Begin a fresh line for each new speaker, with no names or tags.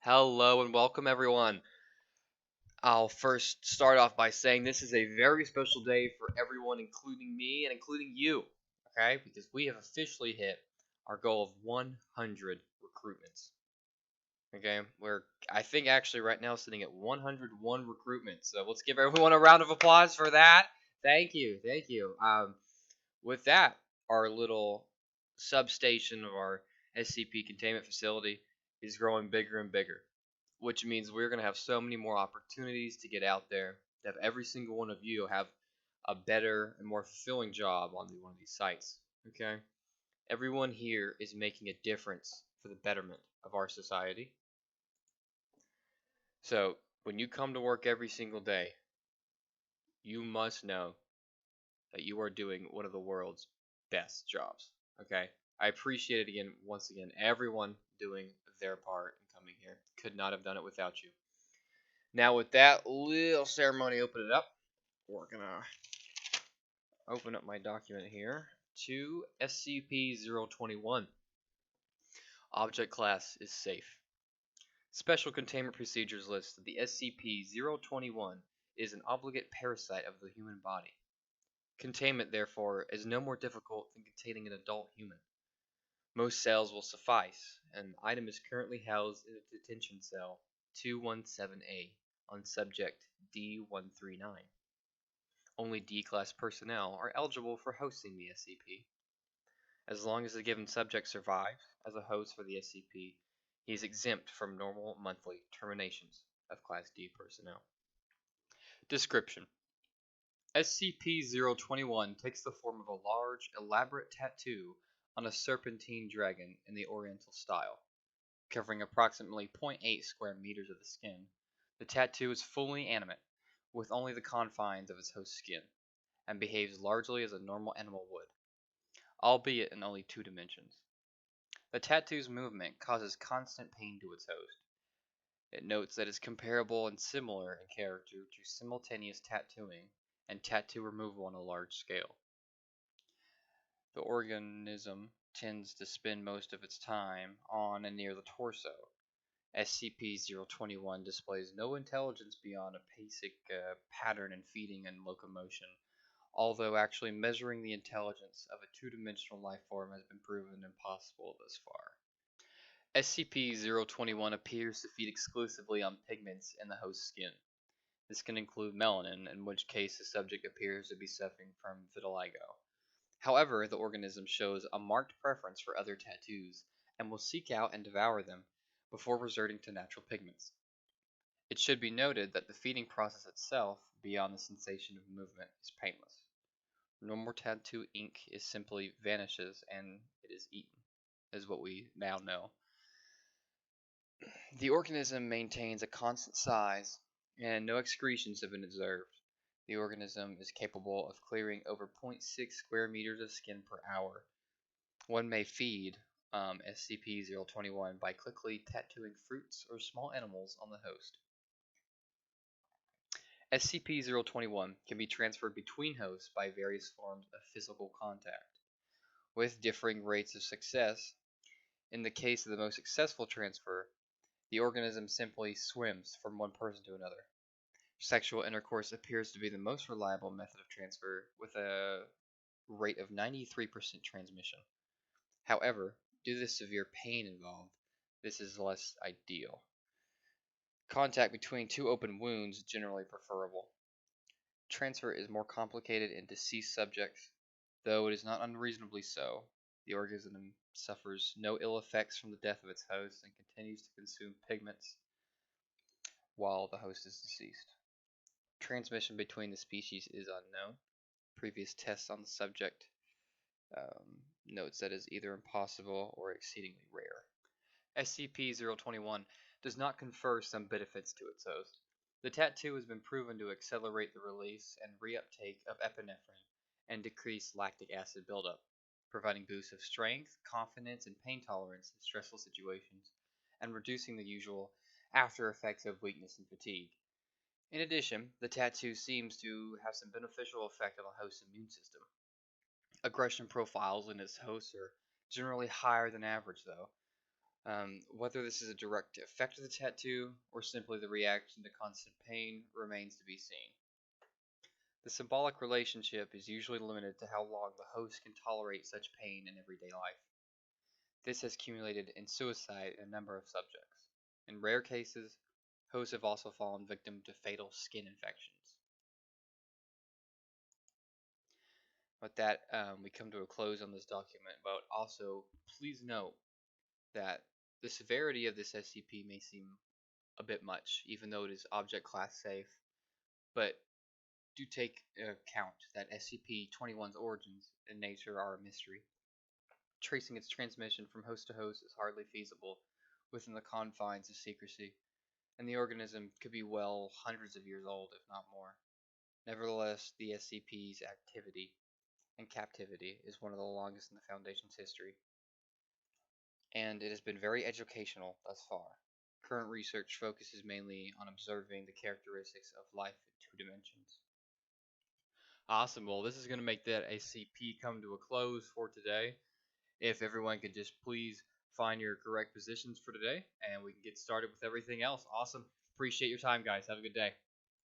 Hello and welcome, everyone. I'll first start off by saying this is a very special day for everyone, including me and including you, okay? Because we have officially hit our goal of 100 recruitments, okay? I think, actually right now sitting at 101 recruitments. So let's give everyone a round of applause for that. Thank you, thank you. With that, our little substation of our SCP containment facility is growing bigger and bigger, which means we're going to have so many more opportunities to get out there, to have every single one of you have a better and more fulfilling job on one of these sites. Okay? Everyone here is making a difference for the betterment of our society. So, when you come to work every single day, you must know that you are doing one of the world's best jobs. Okay? I appreciate it once again, everyone doing their part and coming here. Could not have done it without you. Now, with that little ceremony, open it up. We're gonna open up my document here to SCP-021. Object class is safe. Special containment procedures list that the SCP-021 is an obligate parasite of the human body. Containment, therefore, is no more difficult than containing an adult human. Most cells will suffice. An item is currently housed in a detention cell 217A on subject D139. Only D-class personnel are eligible for hosting the SCP. As long as the given subject survives as a host for the SCP, he is exempt from normal monthly terminations of Class D personnel. Description: SCP-021 takes the form of a large, elaborate tattoo on a serpentine dragon in the Oriental style, covering approximately 0.8 square meters of the skin. The tattoo is fully animate, with only the confines of its host skin, and behaves largely as a normal animal would, albeit in only 2 dimensions. The tattoo's movement causes constant pain to its host. It notes that it's comparable and similar in character to simultaneous tattooing and tattoo removal on a large scale. The organism tends to spend most of its time on and near the torso. SCP-021 displays no intelligence beyond a basic pattern in feeding and locomotion, although actually measuring the intelligence of a 2-dimensional life form has been proven impossible thus far. SCP-021 appears to feed exclusively on pigments in the host skin. This can include melanin, in which case the subject appears to be suffering from vitiligo. However, the organism shows a marked preference for other tattoos and will seek out and devour them before resorting to natural pigments. It should be noted that the feeding process itself, beyond the sensation of movement, is painless. Normal tattoo ink simply vanishes and it is eaten, is what we now know. The organism maintains a constant size and no excretions have been observed. The organism is capable of clearing over 0.6 square meters of skin per hour. One may feed SCP-021 by quickly tattooing fruits or small animals on the host. SCP-021 can be transferred between hosts by various forms of physical contact, with differing rates of success. In the case of the most successful transfer, the organism simply swims from one person to another. Sexual intercourse appears to be the most reliable method of transfer, with a rate of 93% transmission. However, due to the severe pain involved, this is less ideal. Contact between 2 open wounds is generally preferable. Transfer is more complicated in deceased subjects, though it is not unreasonably so. The organism suffers no ill effects from the death of its host and continues to consume pigments while the host is deceased. Transmission between the species is unknown. Previous tests on the subject notes that it is either impossible or exceedingly rare. SCP-021 does not confer some benefits to its host. The tattoo has been proven to accelerate the release and reuptake of epinephrine and decrease lactic acid buildup, providing boosts of strength, confidence, and pain tolerance in stressful situations, and reducing the usual after effects of weakness and fatigue. In addition, the tattoo seems to have some beneficial effect on the host's immune system. Aggression profiles in its hosts are generally higher than average, though. Whether this is a direct effect of the tattoo or simply the reaction to constant pain remains to be seen. The symbolic relationship is usually limited to how long the host can tolerate such pain in everyday life. This has accumulated in suicide in a number of subjects. In rare cases, hosts have also fallen victim to fatal skin infections. With that, we come to a close on this document, but also please note that the severity of this SCP may seem a bit much, even though it is object class safe, but do take account that SCP-021's origins and nature are a mystery. Tracing its transmission from host to host is hardly feasible within the confines of secrecy, and the organism could be well hundreds of years old, if not more. Nevertheless, the SCP's activity and captivity is one of the longest in the Foundation's history, and it has been very educational thus far. Current research focuses mainly on observing the characteristics of life in 2 dimensions. Awesome. Well, this is going to make that SCP come to a close for today. If everyone could just please find your correct positions for today, and we can get started with everything else. Awesome. Appreciate your time, guys. Have a good day.